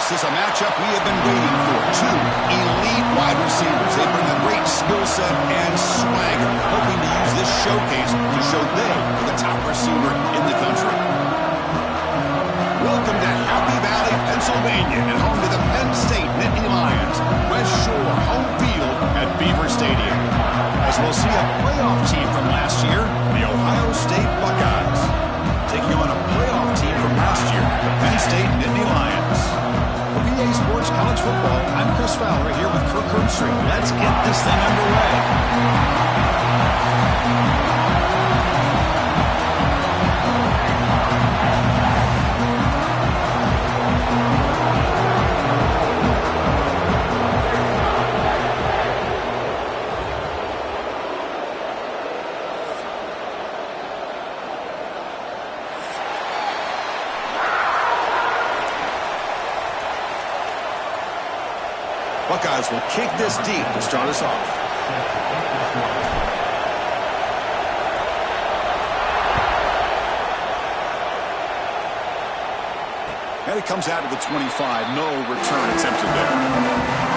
This is a matchup we have been waiting for. Two elite wide receivers. They bring a great skill set and swagger, hoping to use this showcase to show they are the top receiver in the country. Welcome to Happy Valley, Pennsylvania, and home to the Penn State Nittany Lions. West Shore home field at Beaver Stadium. As we'll see a playoff team from last year, the Ohio State Buckeyes, taking on a playoff team from last year, the Penn State Nittany Lions. For PA Sports College Football, I'm Chris Fowler here with Kirk Herbstreit. Let's get this thing underway. Buckeyes will kick this deep to start us off. And it comes out of the 25. No return attempted there.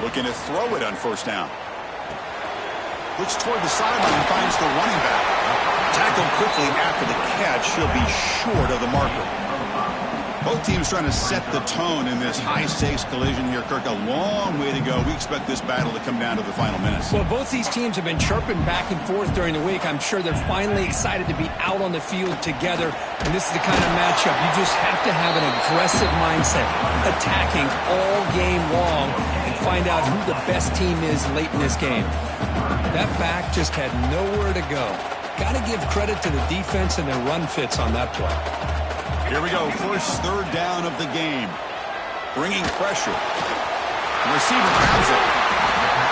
Looking to throw it on first down. Looks toward the sideline and finds the running back. Tackled quickly after the catch. He'll be short of the marker. Both teams trying to set the tone in this high-stakes collision here, Kirk. A long way to go. We expect this battle to come down to the final minutes. Well, both these teams have been chirping back and forth during the week. I'm sure they're finally excited to be out on the field together. And this is the kind of matchup you just have to have an aggressive mindset, attacking all game long, and find out who the best team is late in this game. That back just had nowhere to go. Got to give credit to the defense and their run fits on that play. Here we go, first third down of the game. Bringing pressure. The receiver grabs it.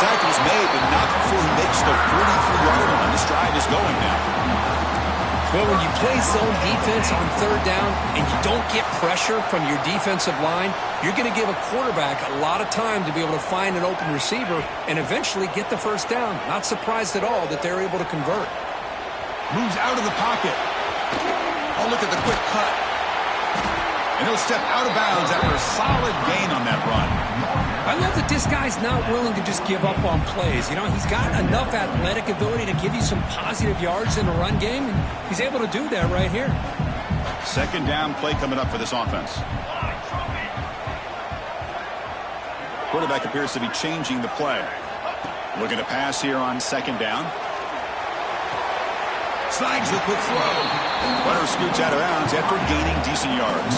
Tackle's made, but not before he makes the 43-yard line. This drive is going now. Well, when you play zone defense on third down and you don't get pressure from your defensive line, you're going to give a quarterback a lot of time to be able to find an open receiver and eventually get the first down. Not surprised at all that they're able to convert. Moves out of the pocket. Oh, look at the quick cut. And he'll step out of bounds after a solid gain on that run. I love that this guy's not willing to just give up on plays. You know, he's got enough athletic ability to give you some positive yards in the run game, and he's able to do that right here. Second down play coming up for this offense. Quarterback appears to be changing the play. Looking to pass here on second down. Slides the quick throw. Runner scoots out of bounds after gaining decent yards.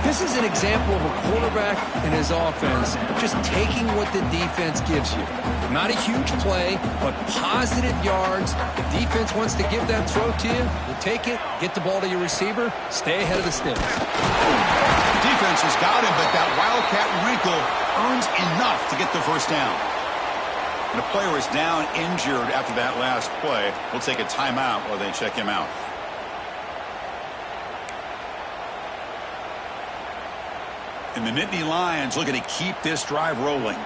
This is an example of a quarterback and his offense just taking what the defense gives you. Not a huge play, but positive yards. The defense wants to give that throw to you. You take it, get the ball to your receiver, stay ahead of the sticks. Defense has got him, but that Wildcat wrinkle earns enough to get the first down. And the player is down injured after that last play. We'll take a timeout while they check him out. And the Nittany Lions looking to keep this drive rolling.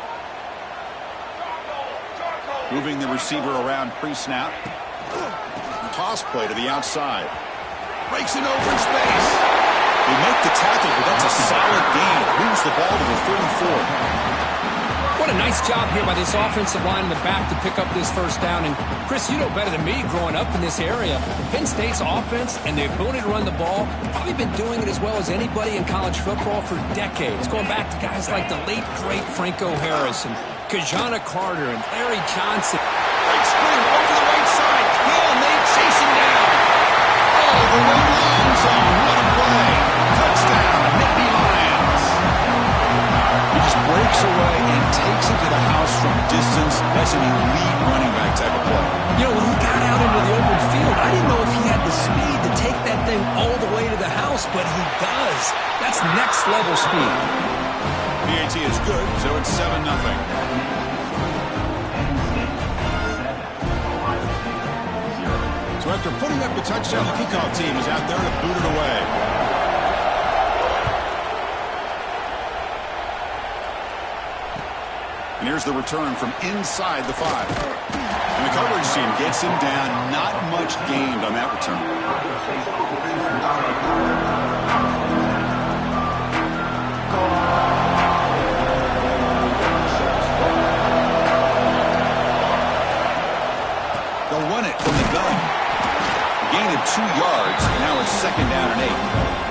Moving the receiver around pre-snap. Toss play to the outside. Breaks it over in space. They make the tackle, but that's a solid gain. Moves the ball to the 34. What a nice job here by this offensive line in the back to pick up this first down. And, Chris, you know better than me growing up in this area. Penn State's offense and the ability to run the ball, probably been doing it as well as anybody in college football for decades. Going back to guys like the late, great Franco Harris and Kajana Carter and Larry Johnson. Great screen over the right side. Hill and they chase him down. Oh, the way to the end zone. What a play. Touchdown, Nittany Lions. He just breaks away and takes it to the house from distance. That's an elite running back type of play. You know, when he got out into the open field, I didn't know if he had the speed to take that thing all the way to the house, but he does. That's next level speed. PAT is good, so it's 7-0. So after putting up the touchdown, the kickoff team is out there to boot it away. And here's the return from inside the 5. And the coverage team gets him down. Not much gained on that return. They'll run it from the gun. A gain of 2 yards. Now it's 2nd down and 8.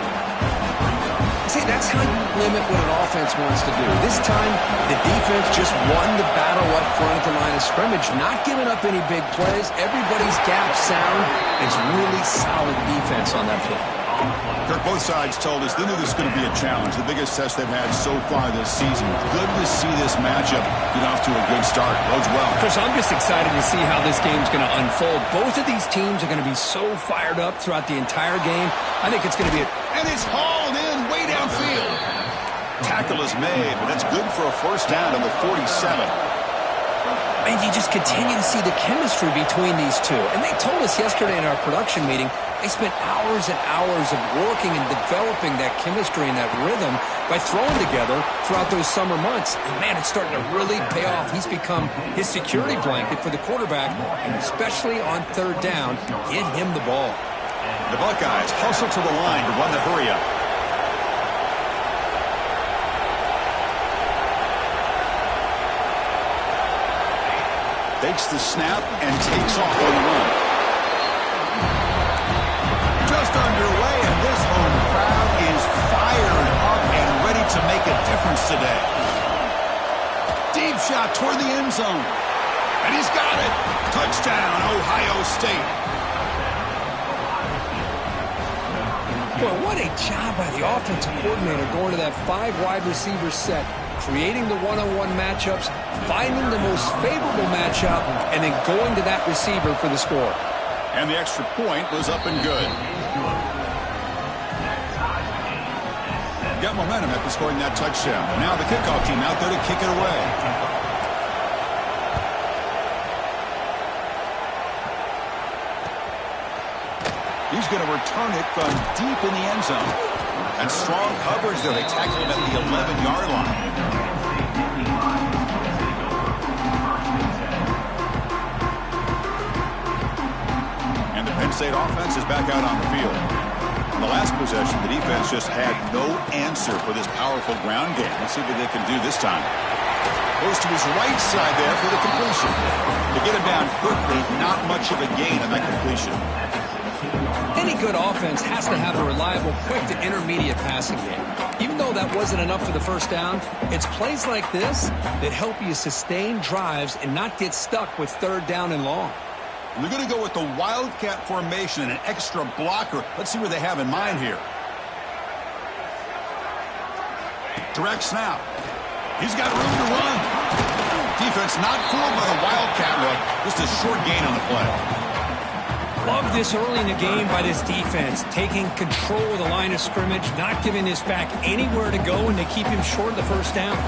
See, that's how you limit what an offense wants to do. This time, the defense just won the battle up front at the line of scrimmage, not giving up any big plays. Everybody's gap sound. It's really solid defense on that play. Kirk, both sides told us they knew this was going to be a challenge, the biggest test they've had so far this season. Good to see this matchup get off to a good start. Bodes well. Chris, I'm just excited to see how this game's going to unfold. Both of these teams are going to be so fired up throughout the entire game. I think it's going to be And it's hauled in way downfield. Tackle is made, but that's good for a 1st down on the 47. And you just continue to see the chemistry between these two. And they told us yesterday in our production meeting, they spent hours and hours of working and developing that chemistry and that rhythm by throwing together throughout those summer months. And, man, it's starting to really pay off. He's become his security blanket for the quarterback, and especially on 3rd down, get him the ball. The Buckeyes hustle to the line to run the hurry-up. Takes the snap and takes off on the run. Just underway, and this home crowd is fired up and ready to make a difference today. Deep shot toward the end zone. And he's got it. Touchdown, Ohio State. Well, what a job by the offensive coordinator going to that 5-wide receiver set, creating the one-on-one matchups, finding the most favorable matchup, and then going to that receiver for the score. And the extra point was up and good. Got momentum after scoring that touchdown. Now the kickoff team out there to kick it away. He's going to return it from deep in the end zone. And strong coverage there. They tackle him at the 11-yard line. And the Penn State offense is back out on the field. On the last possession, the defense just had no answer for this powerful ground game. Let's see what they can do this time. Goes to his right side there for the completion. To get him down quickly, not much of a gain on that completion. Any good offense has to have a reliable, quick to intermediate passing game. Even though that wasn't enough for the 1st down, it's plays like this that help you sustain drives and not get stuck with 3rd down and long. They're going to go with the Wildcat formation and an extra blocker. Let's see what they have in mind here. Direct snap. He's got room to run. Defense not fooled by the Wildcat look. Just a short gain on the play. Love this early in the game by this defense, taking control of the line of scrimmage, not giving this back anywhere to go, and they keep him short of the 1st down.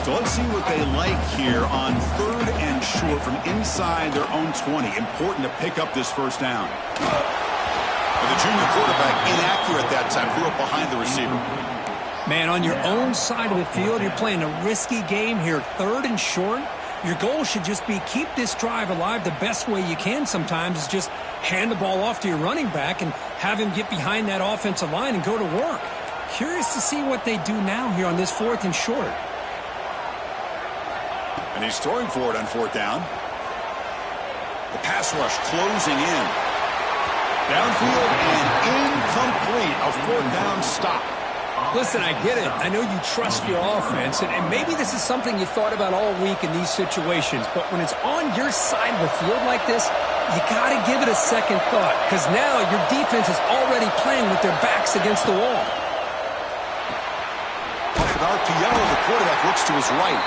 So let's see what they like here on 3rd and short from inside their own 20. Important to pick up this 1st down. And the junior quarterback inaccurate that time, threw up behind the receiver. Man, on your own side of the field, you're playing a risky game here, 3rd and short. Your goal should just be keep this drive alive the best way you can sometimes is just hand the ball off to your running back and have him get behind that offensive line and go to work. Curious to see what they do now here on this 4th and short. And he's throwing for it on 4th down. The pass rush closing in. Downfield and incomplete. A 4th down stop. Listen, I get it. I know you trust your offense, and maybe this is something you thought about all week in these situations, but when it's on your side of the field like this, you got to give it a second thought, because now your defense is already playing with their backs against the wall. Off an RPO, the quarterback looks to his right.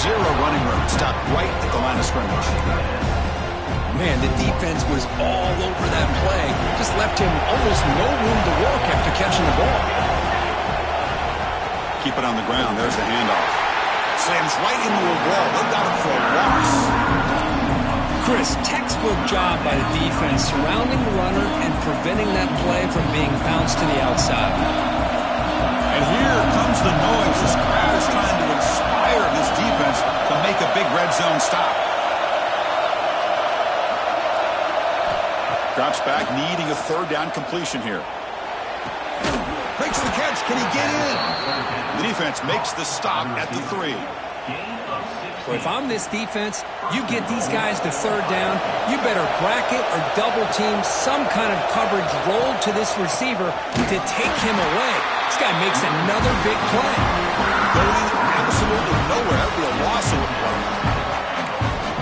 Zero running room. Stopped right at the line of scrimmage. Man, the defense was all over that play. Just left him almost no room to work after catching the ball. Keep it on the ground. There's the handoff. Slams right into a wall. They got it for a loss. Chris, textbook job by the defense surrounding the runner and preventing that play from being bounced to the outside. And here comes the noise. This crowd is trying to inspire this defense to make a big red zone stop. Drops back, needing a third down completion here. Breaks the catch. Can he get in? The defense makes the stop at the 3. Well, if I'm this defense, you get these guys to third down, you better bracket or double team some kind of coverage rolled to this receiver to take him away. This guy makes another big play. Going absolutely nowhere. That would be a loss of a play.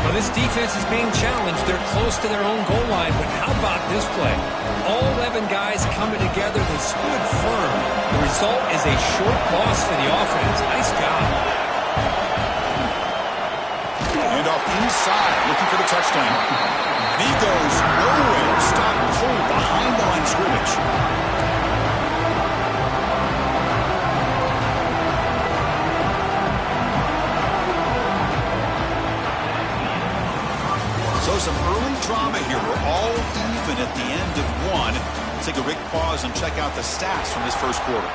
Well, this defense is being challenged. They're close to their own goal line, but how about this play? All 11 guys coming together. They stood firm. The result is a short loss for the offense. Nice job. Handoff inside, looking for the touchdown. And he goes nowhere. Stop cold behind the line of scrimmage. So some early drama here. We're all even at the end of one. Let's take a quick pause and check out the stats from this first quarter.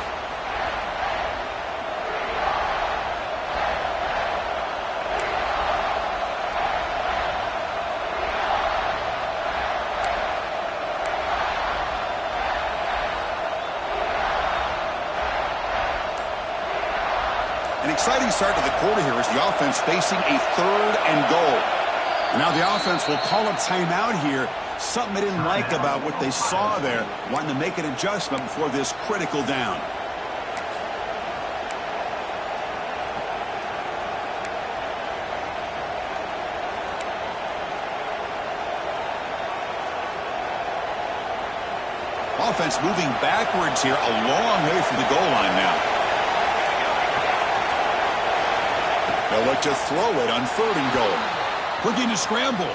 An exciting start to the quarter here as the offense facing a 3rd and goal. Now the offense will call a timeout here. Something they didn't like about what they saw there. Wanting to make an adjustment before this critical down. Offense moving backwards here, a long way from the goal line now. They'll look to throw it on 3rd and goal. Looking to scramble.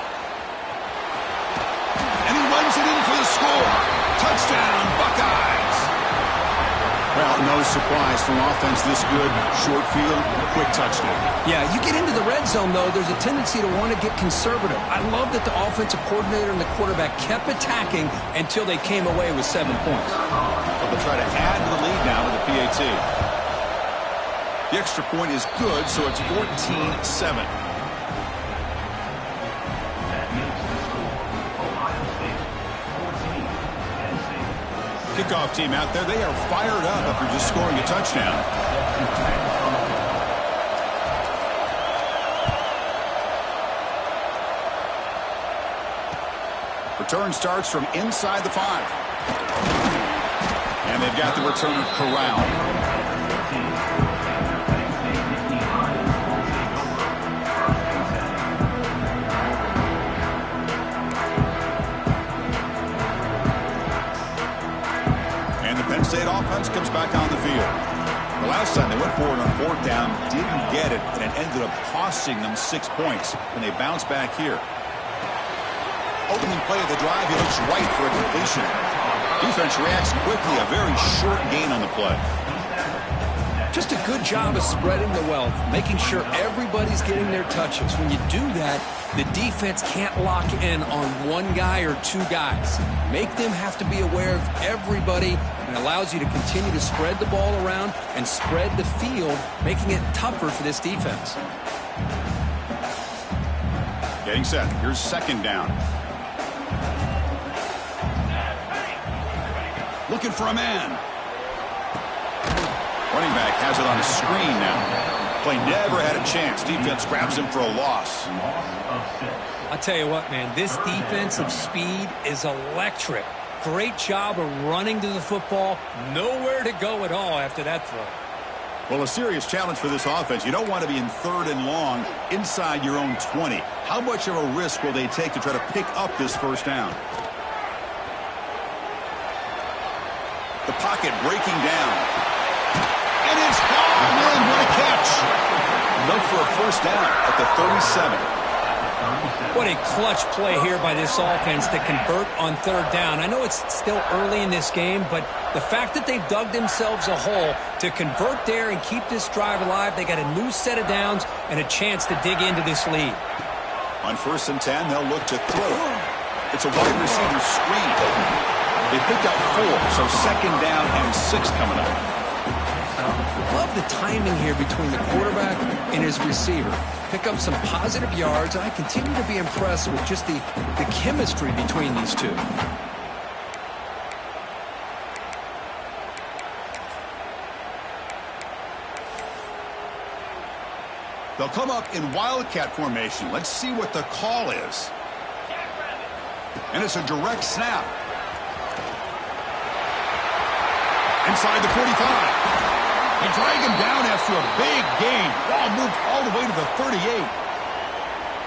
And he runs it in for the score. Touchdown, Buckeyes. Well, no surprise from offense this good. Short field, quick touchdown. Yeah, you get into the red zone, though, there's a tendency to want to get conservative. I love that the offensive coordinator and the quarterback kept attacking until they came away with 7 points. So they'll try to add to the lead now with the PAT. The extra point is good, so it's 14-7. Kickoff team out there. They are fired up after just scoring a touchdown. Return starts from inside the 5. And they've got the returner corralled. Penn State offense comes back on the field. The last time they went forward on 4th down, didn't get it, and it ended up costing them 6 points. And they bounce back here. Opening play of the drive, he looks right for a completion. Defense reacts quickly, a very short gain on the play. Just a good job of spreading the wealth, making sure everybody's getting their touches. When you do that, the defense can't lock in on one guy or 2 guys. Make them have to be aware of everybody, and allows you to continue to spread the ball around and spread the field, making it tougher for this defense. Getting set. Here's 2nd down. Looking for a man. Running back has it on a screen now. Play never had a chance. Defense grabs him for a loss. I'll tell you what, man, this defensive speed is electric. Great job of running to the football. Nowhere to go at all after that throw. Well, a serious challenge for this offense. You don't want to be in 3rd and long inside your own 20. How much of a risk will they take to try to pick up this 1st down? The pocket breaking down. And it's gone. What a catch. Enough for a 1st down at the 37. What a clutch play here by this offense to convert on third down. I know it's still early in this game, but the fact that they've dug themselves a hole to convert there and keep this drive alive, they got a new set of downs and a chance to dig into this lead. On 1st and 10, they'll look to throw. It's a wide receiver screen. They picked up 4, so 2nd down and 6 coming up. Love the timing here between the quarterback and his receiver. Pick up some positive yards, and I continue to be impressed with just the chemistry between these two. They'll come up in Wildcat formation. Let's see what the call is. And it's a direct snap. Inside the 45. They drag him down after a big gain. Ball moved all the way to the 38.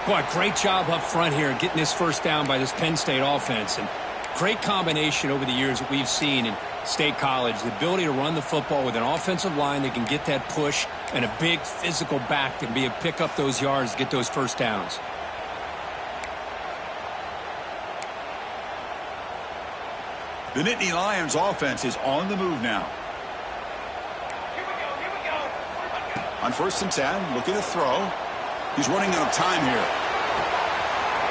Boy, great job up front here getting this first down by this Penn State offense. And great combination over the years that we've seen in State College. The ability to run the football with an offensive line that can get that push and a big physical back to be able to pick up those yards, get those first downs. The Nittany Lions offense is on the move now. On 1st and 10, looking to throw. He's running out of time here.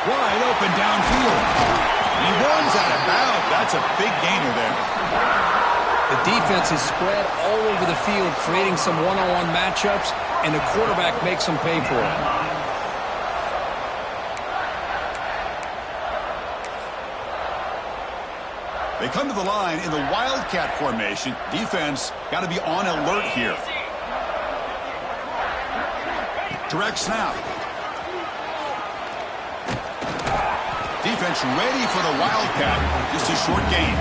Wide open downfield. He runs out of bounds. That's a big gainer there. The defense is spread all over the field, creating some one-on-one matchups, and the quarterback makes them pay for it. They come to the line in the Wildcat formation. Defense got to be on alert here. Direct snap. Defense ready for the Wildcat. Just a short gain.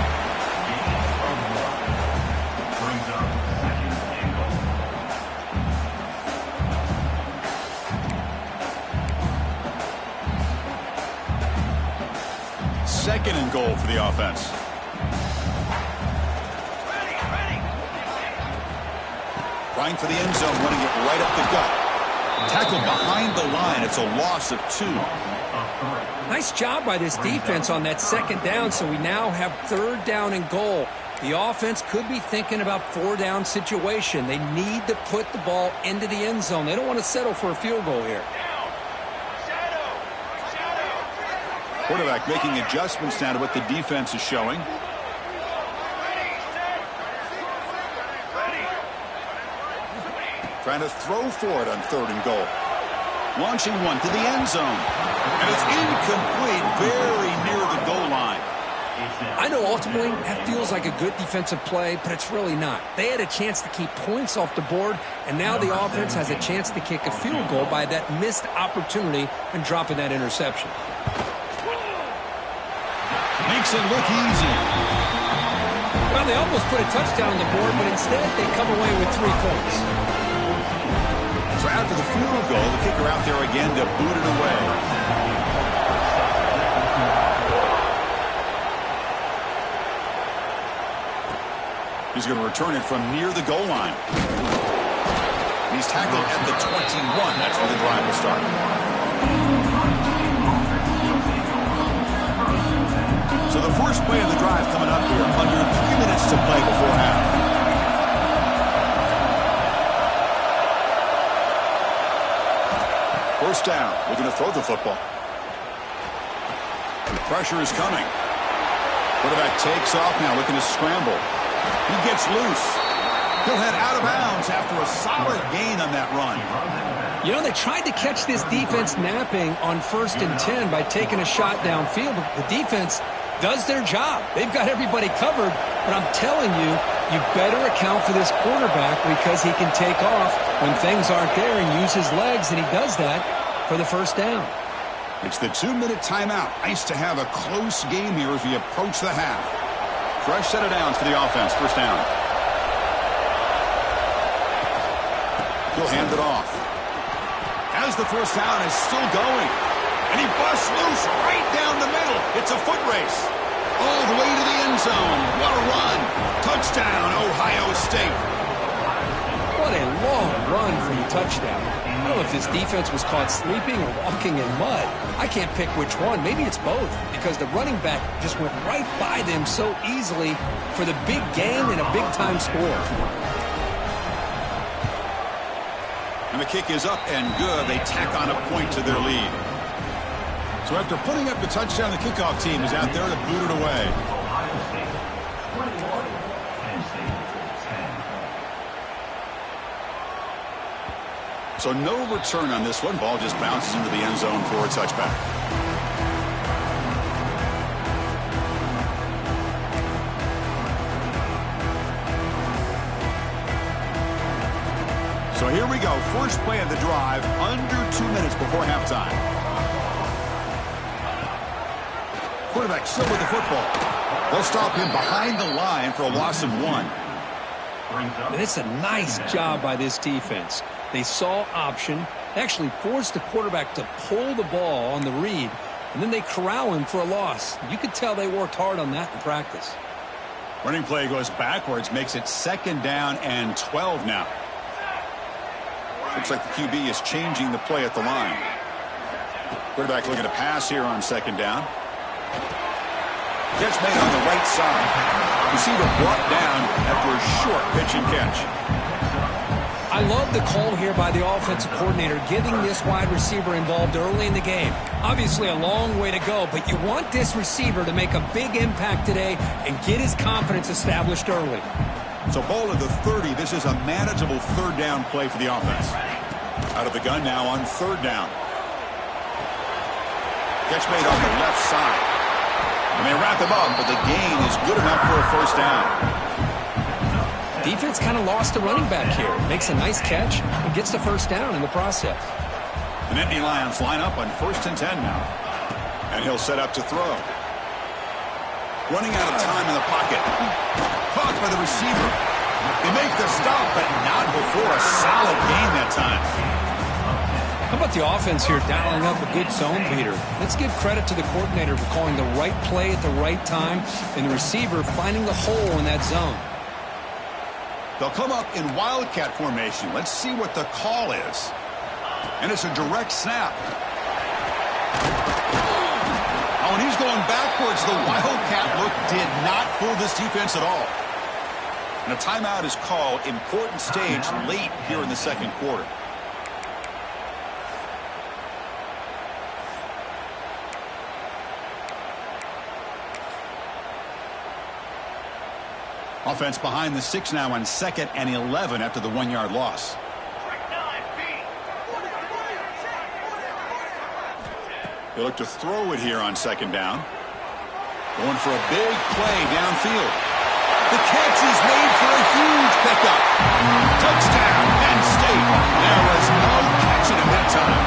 Second and goal for the offense. Trying for the end zone, running it right up the gut. Tackled behind the line. It's a loss of 2. Nice job by this defense on that 2nd down, so we now have 3rd down and goal. The offense could be thinking about 4-down situation. They need to put the ball into the end zone. They don't want to settle for a field goal here. Quarterback making adjustments now to what the defense is showing. Trying to throw for it on 3rd and goal. Launching one to the end zone. And it's incomplete, very near the goal line. I know ultimately that feels like a good defensive play, but it's really not. They had a chance to keep points off the board, and now the offense has a chance to kick a field goal by that missed opportunity and dropping that interception. Makes it look easy. Well, they almost put a touchdown on the board, but instead they come away with 3 points. So after the field goal, the kicker out there again to boot it away. He's going to return it from near the goal line. He's tackled at the 21. That's where the drive will start. So the first play of the drive coming up here. Under 3 minutes to play before half. First down. We're going to throw the football. The pressure is coming. Quarterback takes off now, looking to scramble. He gets loose. He'll head out of bounds after a solid gain on that run. You know, they tried to catch this defense napping on 1st and 10 by taking a shot downfield, but the defense does their job. They've got everybody covered, but I'm telling you, you better account for this quarterback because he can take off when things aren't there and use his legs, and he does that for the first down. It's the 2-minute timeout. Nice to have a close game here as we approach the half. Fresh set of downs for the offense. First down. He'll hand it off. As the first down is still going. And he busts loose right down the middle. It's a foot race. All the way to the end zone. What a run. Touchdown, Ohio State. What a long run for the touchdown. I don't know if this defense was caught sleeping or walking in mud. I can't pick which one. Maybe it's both, because the running back just went right by them so easily for the big gain and a big-time score. And the kick is up and good. They tack on a point to their lead. So after putting up the touchdown, the kickoff team is out there to boot it away. So no return on this one. Ball just bounces into the end zone for a touchback. So here we go. First play of the drive, under 2 minutes before halftime. Quarterback still with the football. They'll stop him behind the line for a loss of 1. And it's a nice job by this defense. They saw option, actually forced the quarterback to pull the ball on the read, and then they corral him for a loss. You could tell they worked hard on that in practice. Running play goes backwards, makes it 2nd down and 12 now. Looks like the QB is changing the play at the line. Quarterback looking to pass here on 2nd down. Catch made on the right side. Receiver brought down after a short pitch and catch. I love the call here by the offensive coordinator, getting this wide receiver involved early in the game. Obviously a long way to go, but you want this receiver to make a big impact today and get his confidence established early. So ball at the 30. This is a manageable 3rd down play for the offense. Out of the gun now on 3rd down. Catch made on the left side. And they wrap him up, but the gain is good enough for a 1st down. Defense kind of lost the running back here. Makes a nice catch and gets the 1st down in the process. The Nittany Lions line up on 1st and 10 now. And he'll set up to throw. Running out of time in the pocket. Caught by the receiver. They make the stop, but not before a solid gain that time. How about the offense here dialing up a good zone beater? Let's give credit to the coordinator for calling the right play at the right time and the receiver finding the hole in that zone. They'll come up in wildcat formation. Let's see what the call is. And it's a direct snap. Oh, and he's going backwards. The wildcat look did not fool this defense at all. And a timeout is called. Important stage late here in the 2nd quarter. Offense behind the 6 now on 2nd and 11 after the 1-yard loss. They look to throw it here on 2nd down. Going for a big play downfield. The catch is made for a huge pickup. Touchdown, Penn State. There was no catching him that time.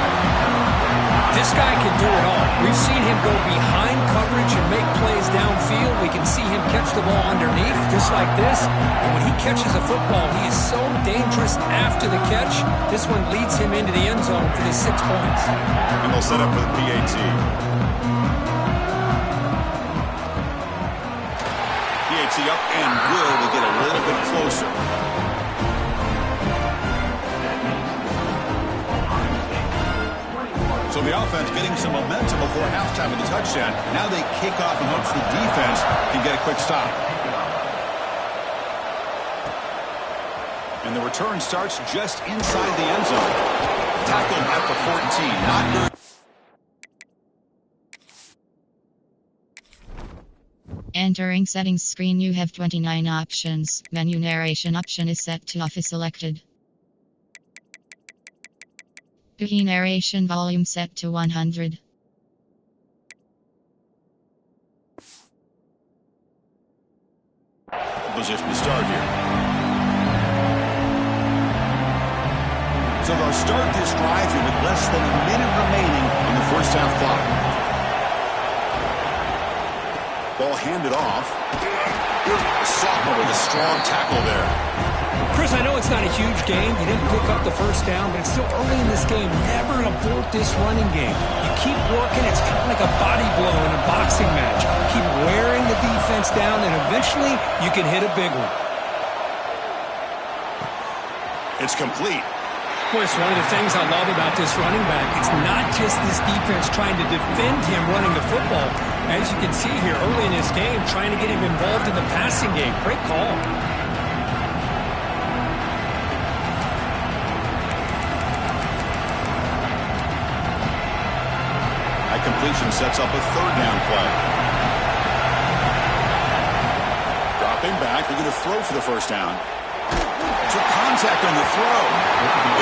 This guy can do it all. We've seen him go behind coverage and make plays downfield. We can see him catch the ball underneath, just like this. And when he catches a football, he is so dangerous after the catch. This one leads him into the end zone for the 6 points. And they'll set up with PAT. PAT up and good to get a little bit closer. So the offense getting some momentum before halftime with the touchdown. Now they kick off in hopes the defense can get a quick stop. And the return starts just inside the end zone. Tackled at the 14. Not good. Entering settings screen, you have 29 options. Menu narration option is set to off is selected. PE narration volume set to 100. Position to start here. So they'll start this drive here with less than a minute remaining in the 1st half clock. Ball handed off. Sophomore with a strong tackle there. Chris, I know it's not a huge game. You didn't pick up the 1st down, but it's still early in this game. Never abort this running game. You keep working. It's kind of like a body blow in a boxing match. Keep wearing the defense down, and eventually you can hit a big one. It's complete. Chris, one of the things I love about this running back, it's not just this defense trying to defend him running the football. As you can see here early in this game, trying to get him involved in the passing game. Great call. That completion sets up a third down play. Dropping back, they're going to throw for the first down. Took contact on the throw.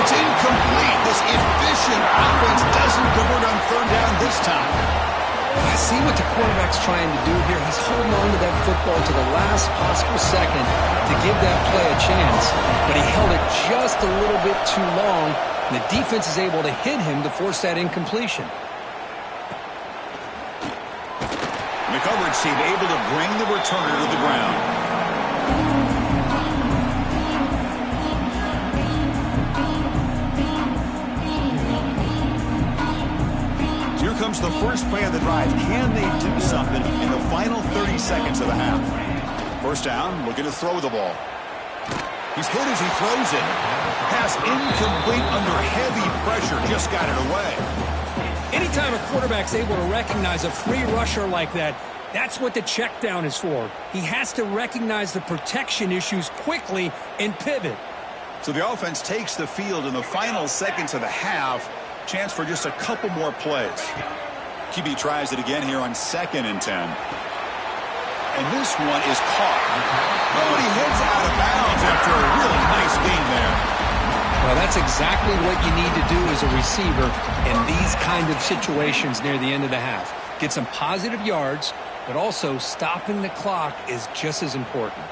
It's incomplete. This efficient offense doesn't convert on third down this time. I see what the quarterback's trying to do here. He's holding on to that football to the last possible second to give that play a chance. But he held it just a little bit too long, and the defense is able to hit him to force that incompletion. And the coverage team able to bring the returner to the ground. Here comes the first play of the drive. Can they do something in the final 30 seconds of the half? First down, looking to throw the ball. He's hit as he throws it. Pass incomplete under heavy pressure. Just got it away. Anytime a quarterback's able to recognize a free rusher like that, that's what the check down is for. He has to recognize the protection issues quickly and pivot. So the offense takes the field in the final seconds of the half. Chance for just a couple more plays. QB tries it again here on 2nd and 10. And this one is caught. Oh, and he heads out of bounds after a really nice gain there. Well, that's exactly what you need to do as a receiver in these kind of situations near the end of the half. Get some positive yards, but also stopping the clock is just as important.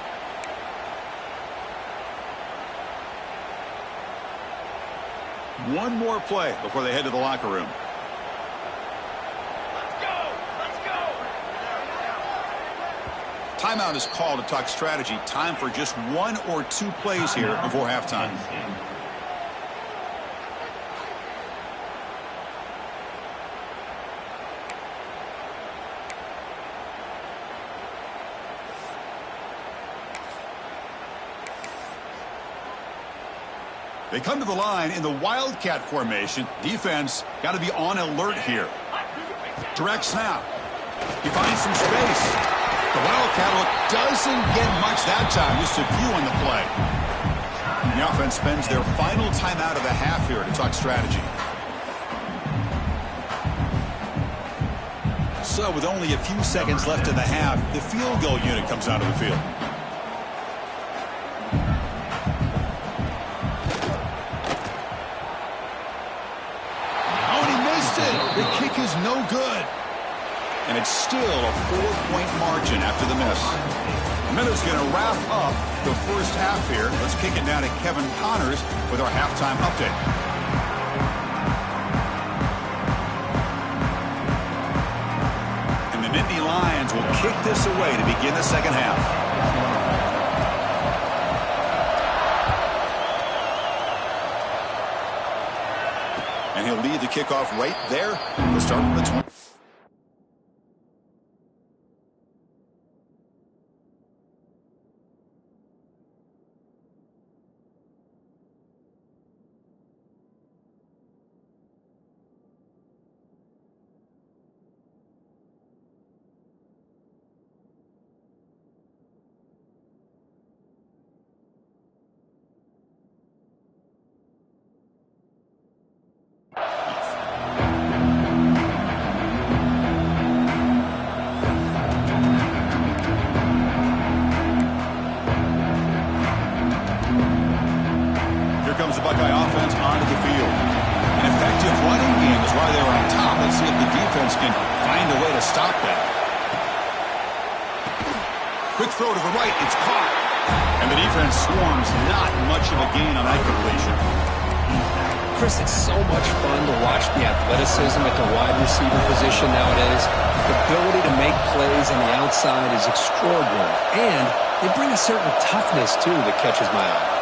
One more play before they head to the locker room. Let's go! Timeout is called to talk strategy. Time for just 1 or 2 plays here before halftime. They come to the line in the Wildcat formation. Defense got to be on alert here. Direct snap. He finds some space. The Wildcat look doesn't get much that time. Just a few on the play. The offense spends their final timeout of the half here to talk strategy. So with only a few seconds left in the half, the field goal unit comes out of the field. The kick is no good. And it's still a 4-point margin after the miss. Miller's going to wrap up the first half here. Let's kick it down to Kevin Connors with our halftime update. And the Nittany Lions will kick this away to begin the second half. And he'll lead the kickoff right there to start from the 20. Comes the Buckeye offense onto the field. An effective running game is why they were on top. Let's see if the defense can find a way to stop that. Quick throw to the right. It's caught. And the defense swarms. Not much of a gain on that completion. Chris, it's so much fun to watch the athleticism at the wide receiver position nowadays. The ability to make plays on the outside is extraordinary. And they bring a certain toughness, too, that catches my eye.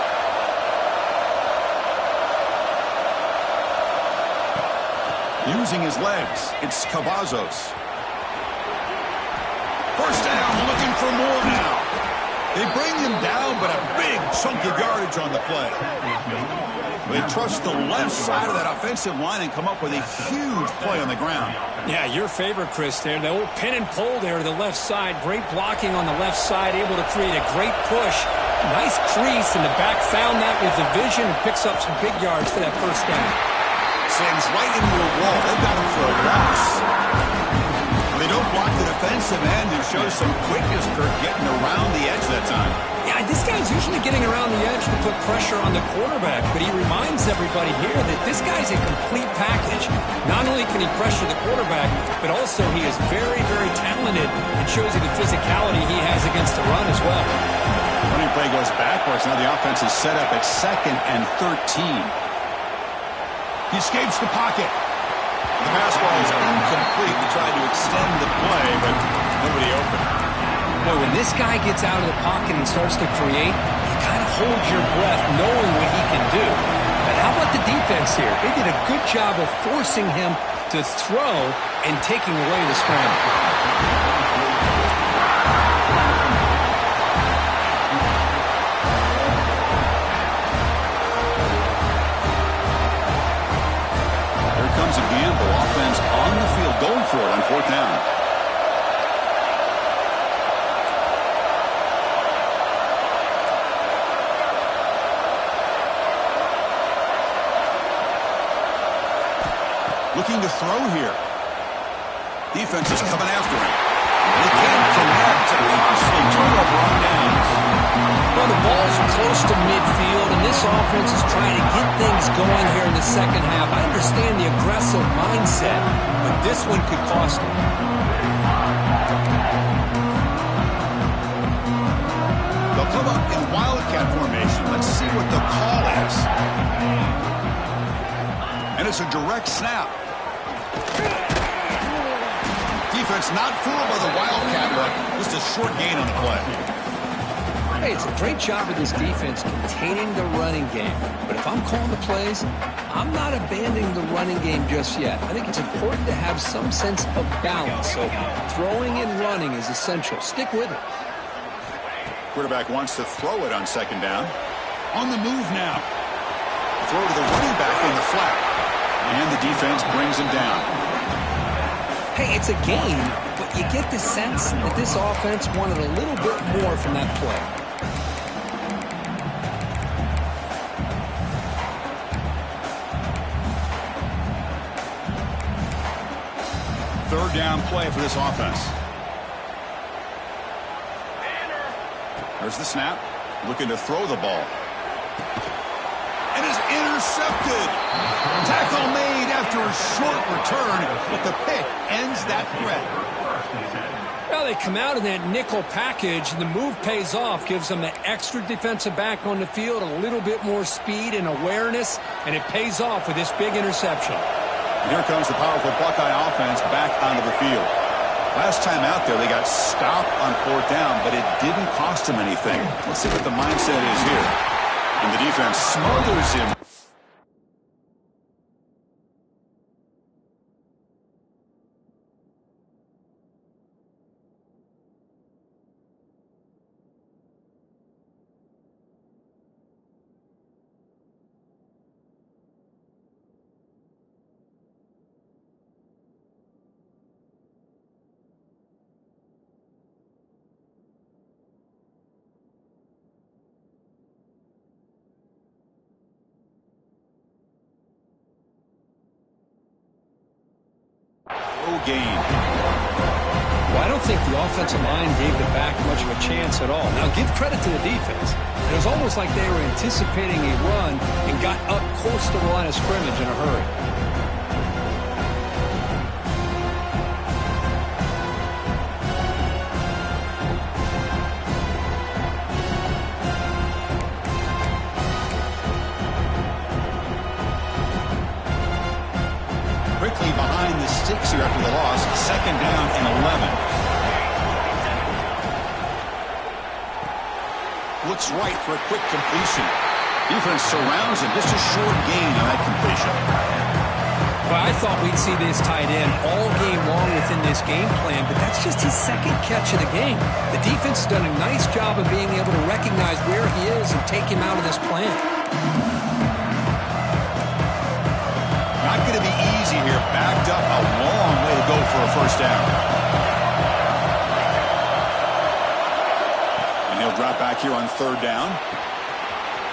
Using his legs, it's Cavazos. First down, looking for more now. They bring him down, but a big chunk of yardage on the play. They trust the left side of that offensive line and come up with a huge play on the ground. Yeah, your favorite, Chris, there. The old pin and pull there to the left side. Great blocking on the left side, able to create a great push. Nice crease, and the back found that with the vision and picks up some big yards for that first down. Slams right into a wall. They've got him for a loss. They don't block the defensive end and show some quickness, Kirk, getting around the edge that time. Yeah, this guy's usually getting around the edge to put pressure on the quarterback, but he reminds everybody here that this guy's a complete package. Not only can he pressure the quarterback, but also he is very, very talented and shows you the physicality he has against the run as well. Running play goes backwards. Now the offense is set up at 2nd and 13. He escapes the pocket. The pass ball is incomplete. He tried to extend the play, but nobody open. Boy, when this guy gets out of the pocket and starts to create, you kind of hold your breath knowing what he can do. But how about the defense here? They did a good job of forcing him to throw and taking away the scramble. A gamble. Offense on the field, going for it on 4th down. Looking to throw here. Defense is coming after him. They can't connect. A costly turnover on downs. Well, the ball's close to midfield, and this offense is trying to get things going here in the second half. I understand the aggressive mindset, but this one could cost them. They'll come up in wildcat formation. Let's see what the call is. And it's a direct snap. Defense not fooled by the wildcat look. Just a short gain on the play. Hey, it's a great job of this defense containing the running game. But if I'm calling the plays, I'm not abandoning the running game just yet. I think it's important to have some sense of balance. So throwing and running is essential. Stick with it. Quarterback wants to throw it on 2nd down. On the move now. Throw to the running back in the flat. And the defense brings him down. Hey, it's a game, but you get the sense that this offense wanted a little bit more from that play. 3rd down play for this offense. There's the snap. Looking to throw the ball. And is intercepted. Tackle made after a short return, but the pick ends that threat. Well, they come out in that nickel package, and the move pays off, gives them that extra defensive back on the field, a little bit more speed and awareness, and it pays off with this big interception. And here comes the powerful Buckeye offense back onto the field. Last time out there, they got stopped on 4th down, but it didn't cost them anything. Let's see what the mindset is here. And the defense smothers him. Gain. Well, I don't think the offensive line gave the back much of a chance at all. Now, give credit to the defense. It was almost like they were anticipating a run and got up close to the line of scrimmage in a hurry. Quickly behind the sticks here after the loss. 2nd down and 11. Looks right for a quick completion. Defense surrounds him. Just a short gain on that completion. Well, I thought we'd see this tight end all game long within run this game plan, but that's just his second catch of the game. The defense has done a nice job of being able to recognize where he is and take him out of this plan. Not going to be easy here. Backed up a long way to go for a first down. And he'll drop back here on third down.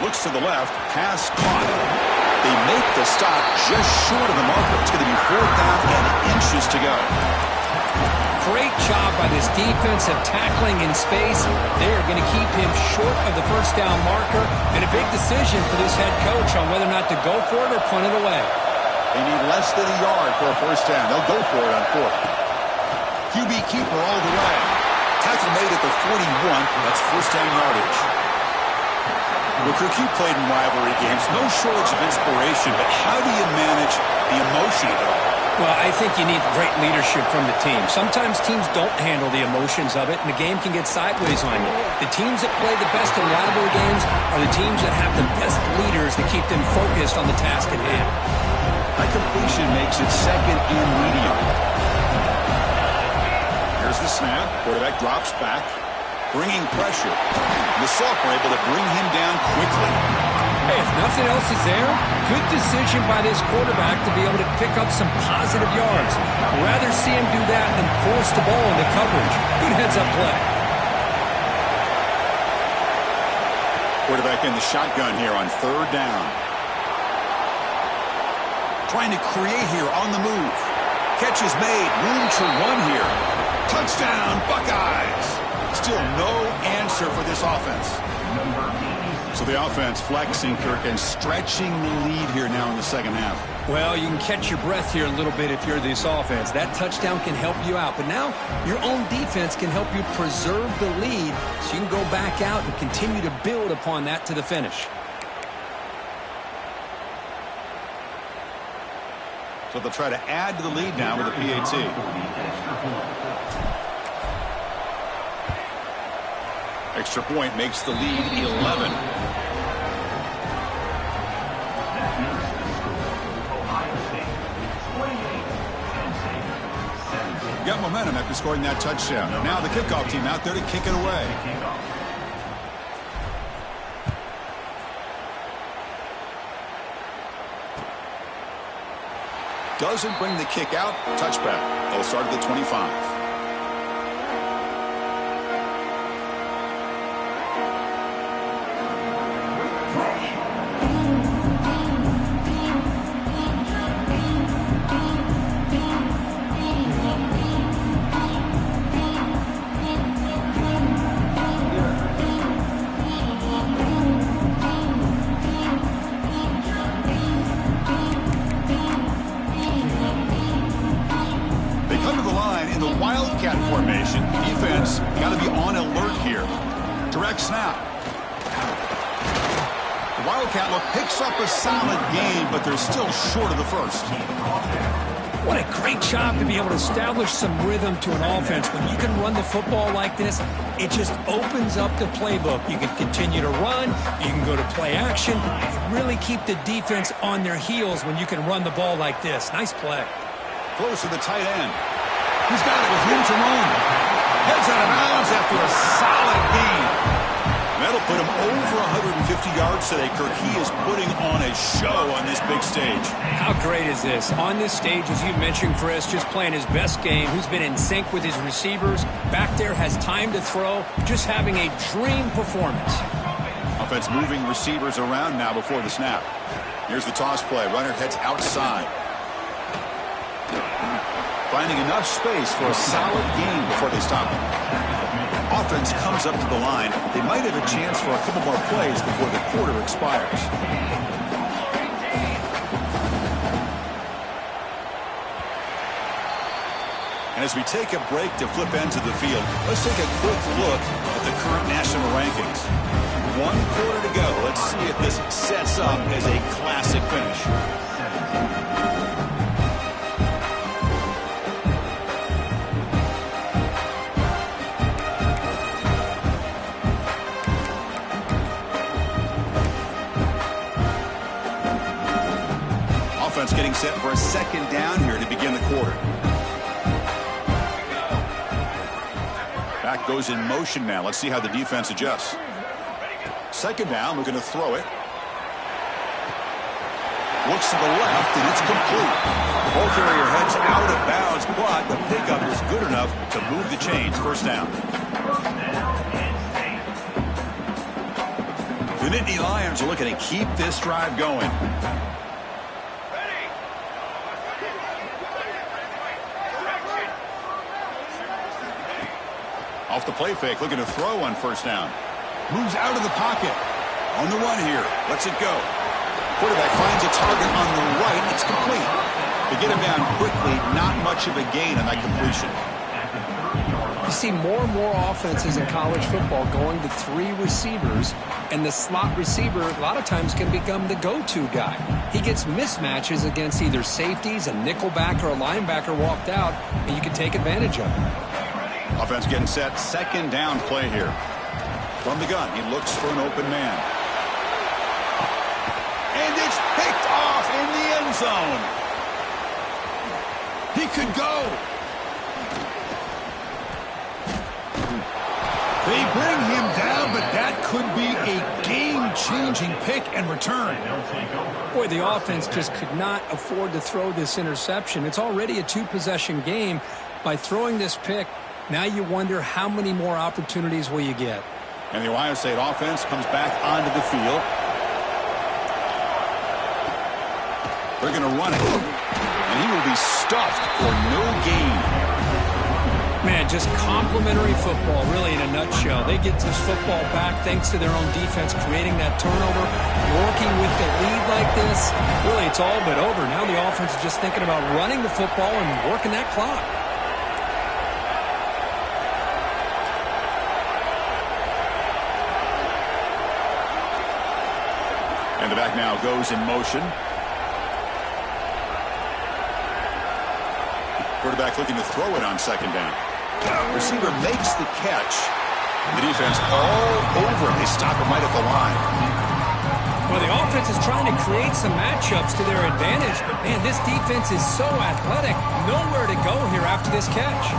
Looks to the left. Pass caught. They make the stop just short of the marker. It's going to be fourth down and inches to go. Great job by this defense of tackling in space. They are going to keep him short of the first down marker. And a big decision for this head coach on whether or not to go for it or punt it away. They need less than a yard for a first down. They'll go for it on fourth. QB keeper all the way. Tackle made at the 41. That's first down yardage. Well, Kirk, you played in rivalry games. No shortage of inspiration, but how do you manage the emotion of it all? Well, I think you need great leadership from the team. Sometimes teams don't handle the emotions of it, and the game can get sideways on you. The teams that play the best in rivalry games are the teams that have the best leaders to keep them focused on the task at hand. That completion makes it second and medium. Here's the snap. Quarterback drops back, bringing pressure. The Sophomore able to bring him down quickly. Hey, if nothing else is there, good decision by this quarterback to be able to pick up some positive yards. I'd rather see him do that than force the ball into coverage. Good heads-up play. Quarterback in the shotgun here on third down. Trying to create here on the move. Catch is made. Room to run here. Touchdown, Buckeyes. Still no answer for this offense. So the offense flexing, Kirk, and stretching the lead here now in the second half. Well, you can catch your breath here a little bit if you're this offense. That touchdown can help you out. But now your own defense can help you preserve the lead so you can go back out and continue to build upon that to the finish. So they'll try to add to the lead now with a PAT. Extra point makes the lead 11. Got momentum after scoring that touchdown. Now the kickoff team out there to kick it away. Doesn't bring the kick out. Touchback. They'll start at the 25. Formation. Defense got to be on alert here. Direct snap. The Wildcat look picks up a solid game, but they're still short of the first. What a great job to be able to establish some rhythm to an offense. When you can run the football like this, it just opens up the playbook. You can continue to run. You can go to play action. You really keep the defense on their heels when you can run the ball like this. Nice play. Close to the tight end. He's got it with room to run. Heads out of bounds after a solid game. That'll put him over 150 yards today, Kirk. He is putting on a show on this big stage. How great is this? On this stage, as you mentioned, Chris, just playing his best game. He's been in sync with his receivers. Back there, has time to throw. Just having a dream performance. Offense moving receivers around now before the snap. Here's the toss play. Runner heads outside. Finding enough space for a solid gain before they stop him. Offense comes up to the line. They might have a chance for a couple more plays before the quarter expires. And as we take a break to flip ends of the field, let's take a quick look at the current national rankings. 1 quarter to go. Let's see if this sets up as a classic finish. Offense getting set for a second down here to begin the quarter. back goes in motion now. Let's see how the defense adjusts. Second down, looking to throw it. Looks to the left, and it's complete. The ball carrier heads out of bounds, but the pickup is good enough to move the chains. First down. The Nittany Lions are looking to keep this drive going. Off the play fake, looking to throw on first down. Moves out of the pocket. On the run here. Lets it go. Quarterback finds a target on the right. It's complete. To get him down quickly, not much of a gain on that completion. You see more and more offenses in college football going to 3 receivers, and the slot receiver a lot of times can become the go-to guy. He gets mismatches against either safeties, a nickelback, or a linebacker walked out, and you can take advantage of it. Offense getting set. Second down play here. From the gun, he looks for an open man. And it's picked off in the end zone. He could go. They bring him down, but that could be a game-changing pick and return. Boy, the offense just could not afford to throw this interception. It's already a 2-possession game. By throwing this pick, now you wonder how many more opportunities will you get. And the Ohio State offense comes back onto the field. They're going to run it. And he will be stuffed for no gain. Man, just complimentary football, really, in a nutshell. They get this football back thanks to their own defense, creating that turnover, working with the lead like this. Really, it's all but over. Now the offense is just thinking about running the football and working that clock. And the back now goes in motion. Quarterback looking to throw it on second down. Receiver makes the catch. The defense all over him. They stop him right at the line. Well, the offense is trying to create some matchups to their advantage, but, man, this defense is so athletic. Nowhere to go here after this catch.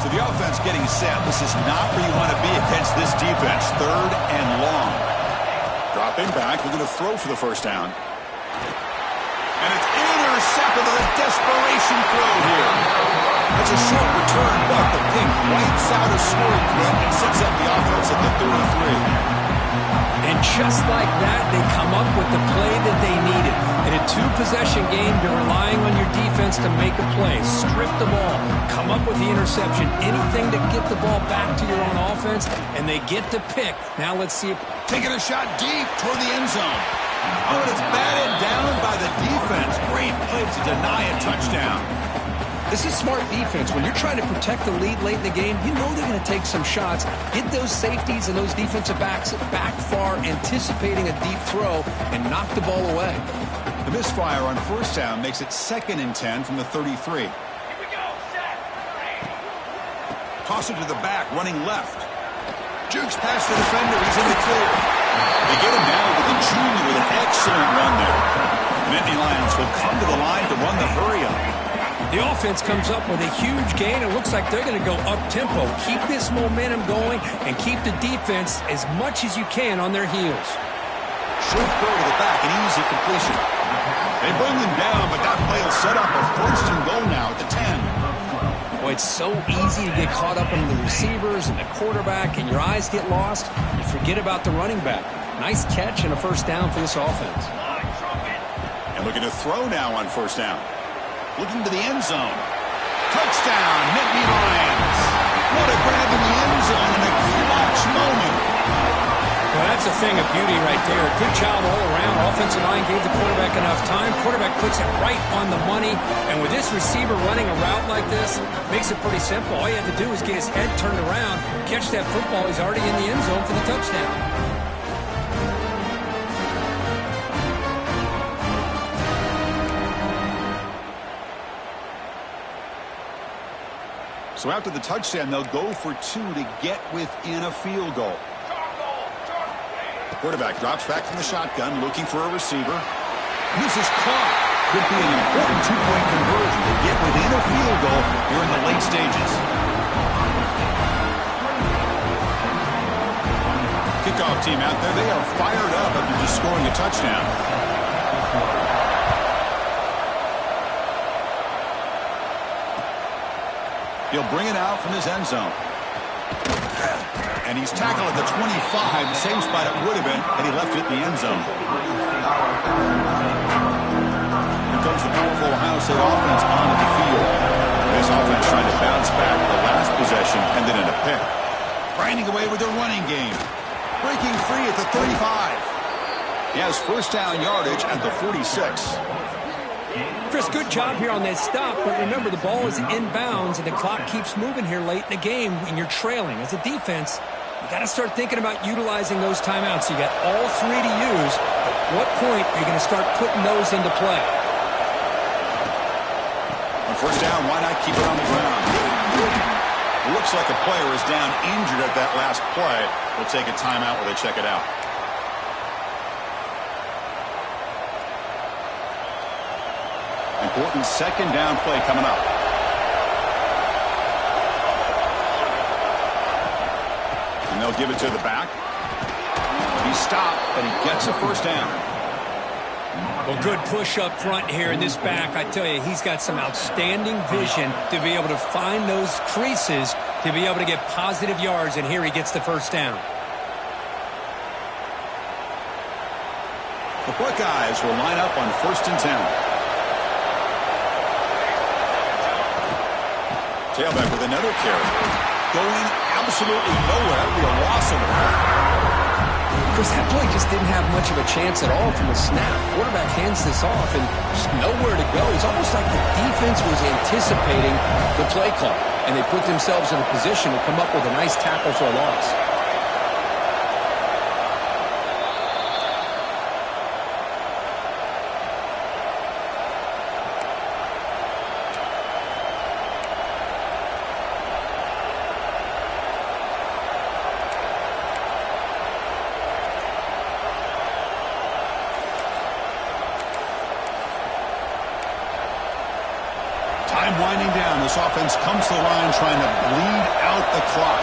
So the offense getting set. This is not where you want to be against this defense. Third and long. Dropping back. We're going to throw for the first down. And it's intercepted with a desperation throw here. That's a short return, but the pick wipes out a scoring threat and sets up the offense at the 33. And just like that, they come up with the play that they needed. In a 2-possession game, you're relying on your defense to make a play, strip the ball, come up with the interception, anything to get the ball back to your own offense, and they get the pick. Now let's see if... Taking a shot deep toward the end zone. Oh, and it's batted down by the defense. Great play to deny a touchdown. This is smart defense. When you're trying to protect the lead late in the game, you know they're going to take some shots. Get those safeties and those defensive backs back far, anticipating a deep throw, and knock the ball away. The misfire on first down makes it 2nd and 10 from the 33. Toss it to the back, running left. Jukes past the defender. He's in the clear. They get him down to the junior with an excellent run there. The Nittany Lions will come to the line to run the hurry-up. The offense comes up with a huge gain. It looks like they're going to go up-tempo. Keep this momentum going and keep the defense as much as you can on their heels. Short throw to the back, an easy completion. They bring them down, but that play will set up a 1st and goal now at the 10. Boy, it's so easy to get caught up in the receivers and the quarterback, and your eyes get lost. You forget about the running back. Nice catch and a 1st down for this offense. And looking to throw now on 1st down. Looking to the end zone. Touchdown, Nittany Lions. What a grab in the end zone in a clutch moment. Well, that's a thing of beauty right there. Good job all around. Offensive line gave the quarterback enough time. Quarterback puts it right on the money. And with this receiver running a route like this, makes it pretty simple. All you have to do is get his head turned around, catch that football. He's already in the end zone for the touchdown. So after the touchdown, they'll go for 2 to get within a field goal. The quarterback drops back from the shotgun, looking for a receiver. This is caught. Could be an important 2-point conversion to get within a field goal here in the late stages. kickoff team out there, they are fired up after just scoring a touchdown. He'll bring it out from his end zone. And he's tackled at the 25, same spot it would have been, and he left it in the end zone. Here comes the powerful Ohio State offense onto the field. This offense trying to bounce back the last possession, ended in a pick. Grinding away with their running game. Breaking free at the 35. He has first down yardage at the 46. Chris, good job here on that stop, but remember the ball is inbounds and the clock keeps moving here late in the game when you're trailing. As a defense, you got to start thinking about utilizing those timeouts. You got all three to use. At what point are you going to start putting those into play? On first down, why not keep it on the ground? It looks like a player is down injured at that last play. We'll take a timeout while they check it out. Important second down play coming up. And they'll give it to the back. He's stopped, but he gets a first down. Well, good push up front here in this back. I tell you, he's got some outstanding vision to be able to find those creases to be able to get positive yards, and here he gets the first down. The Buckeyes will line up on 1st and 10. Tailback with another carry. Going absolutely nowhere. It'll be a loss of it. Chris, that play just didn't have much of a chance at all from the snap. Quarterback hands this off and just nowhere to go. It's almost like the defense was anticipating the play call, and they put themselves in a position to come up with a nice tackle for a loss. Time winding down. This offense comes to the line trying to bleed out the clock.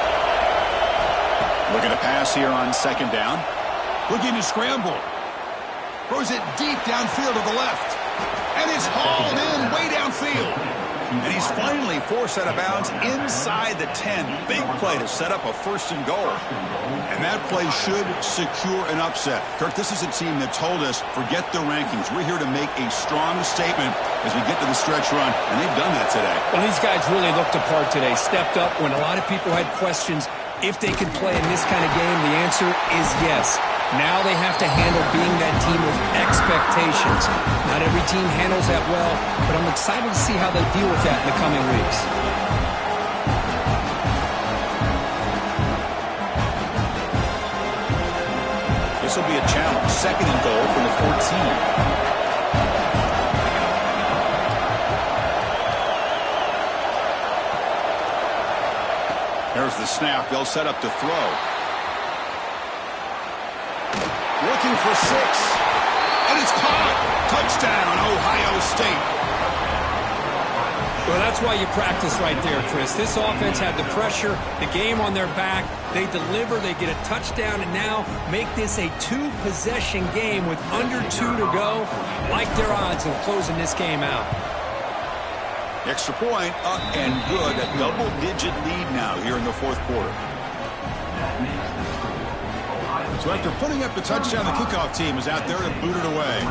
Looking to pass here on 2nd down. Looking to scramble. Throws it deep downfield to the left. And it's hauled in way downfield. And he's finally forced out of bounds inside the 10. Big play to set up a 1st and goal. And that play should secure an upset. Kirk, this is a team that told us, forget the rankings. We're here to make a strong statement as we get to the stretch run. And they've done that today. Well, these guys really looked apart today. Stepped up when a lot of people had questions if they could play in this kind of game. The answer is yes. Now they have to handle being that team with expectations. Not every team handles that well, but I'm excited to see how they deal with that in the coming weeks. This will be a challenge. 2nd and goal from the 14. There's the snap. They'll set up to throw. Looking for 6. And it's caught. Touchdown, Ohio State. Well, that's why you practice right there, Chris. This offense had the pressure, the game on their back. They deliver, they get a touchdown, and now make this a 2-possession game with under 2 to go. Like their odds of closing this game out. Extra point up and good. A double-digit lead now here in the 4th quarter. So after putting up the touchdown, the kickoff team is out there to boot it away.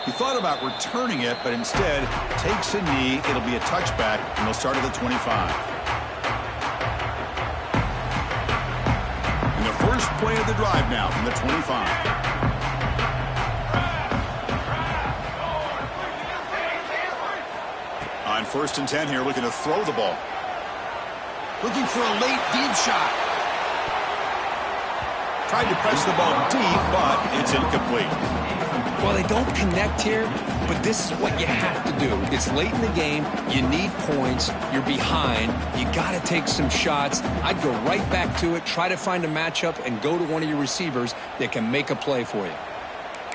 He thought about returning it, but instead takes a knee. It'll be a touchback, and they'll start at the 25. And the first play of the drive now from the 25. On 1st and 10 here, looking to throw the ball. Looking for a late deep shot. Tried to press the ball deep, but it's incomplete. Well, they don't connect here, but this is what you have to do. It's late in the game. You need points. You're behind. You got to take some shots. I'd go right back to it, try to find a matchup, and go to one of your receivers that can make a play for you.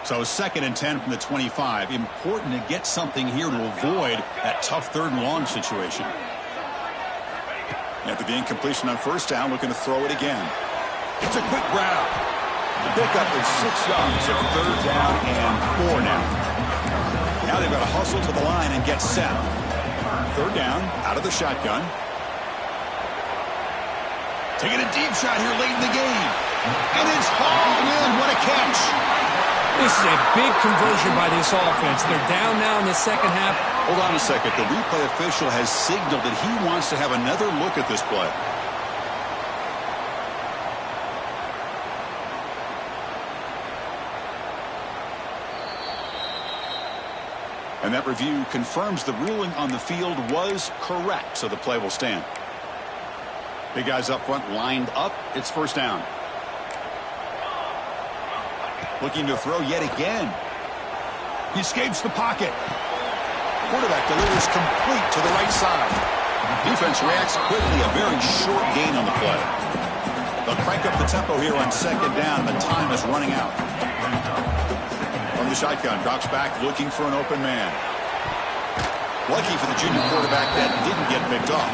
So 2nd and 10 from the 25. Important to get something here to avoid that tough 3rd and long situation. After the incompletion on 1st down, looking to throw it again. It's a quick grab. The pickup is 6 yards of 3rd down and 4 now. Now they've got to hustle to the line and get set. 3rd down, out of the shotgun. Taking a deep shot here late in the game. And it's hauled in. What a catch. This is a big conversion by this offense. They're down now in the 2nd half. Hold on a second. The replay official has signaled that he wants to have another look at this play. And that review confirms the ruling on the field was correct, so the play will stand. Big guys up front lined up. It's 1st down. Looking to throw yet again. He escapes the pocket. Quarterback delivers complete to the right side. Defense reacts quickly. A very short gain on the play. They'll crank up the tempo here on 2nd down, but time is running out. From the shotgun, drops back looking for an open man. Lucky for the junior quarterback that didn't get picked off.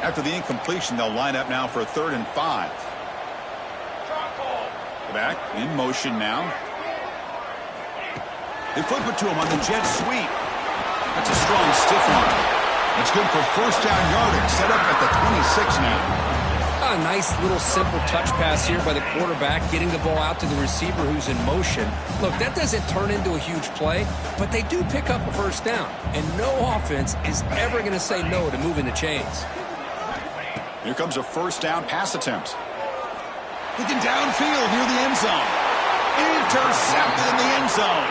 After the incompletion, they'll line up now for a 3rd and 5. Back in motion now. They flip it to him on the jet sweep. That's a strong stiff arm. It's good for 1st down yardage. Set up at the 26 now. A nice little simple touch pass here by the quarterback, getting the ball out to the receiver who's in motion. Look, that doesn't turn into a huge play, but they do pick up a 1st down. And no offense is ever going to say no to moving the chains. Here comes a 1st down pass attempt. Looking downfield near the end zone. Intercepted in the end zone.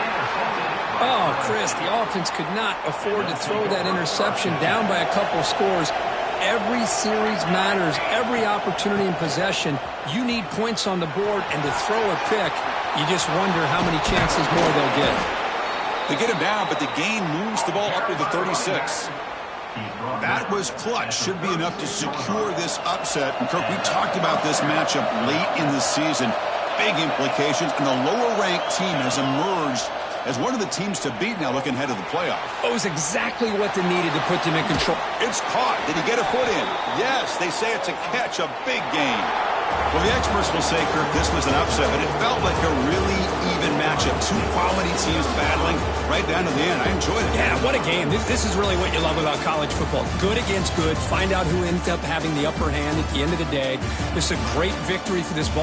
Oh, Chris, the offense could not afford to throw that interception down by a couple of scores. Every series matters. Every opportunity in possession, you need points on the board, and to throw a pick, you just wonder how many chances more they'll get. They get him down, but the gain moves the ball up to the 36. That was clutch. Should be enough to secure this upset. And Kirk, we talked about this matchup late in the season. Big implications, and the lower-ranked team has emerged as one of the teams to beat now looking ahead of the playoff. It was exactly what they needed to put them in control. It's caught. Did he get a foot in? Yes, they say it's a catch, a big gain. Well, the experts will say, Kirk, this was an upset, but it felt like a really even matchup. 2 quality teams battling right down to the end. I enjoyed it. Yeah, what a game. This is really what you love about college football. Good against good. Find out who ends up having the upper hand at the end of the day. This is a great victory for this ball.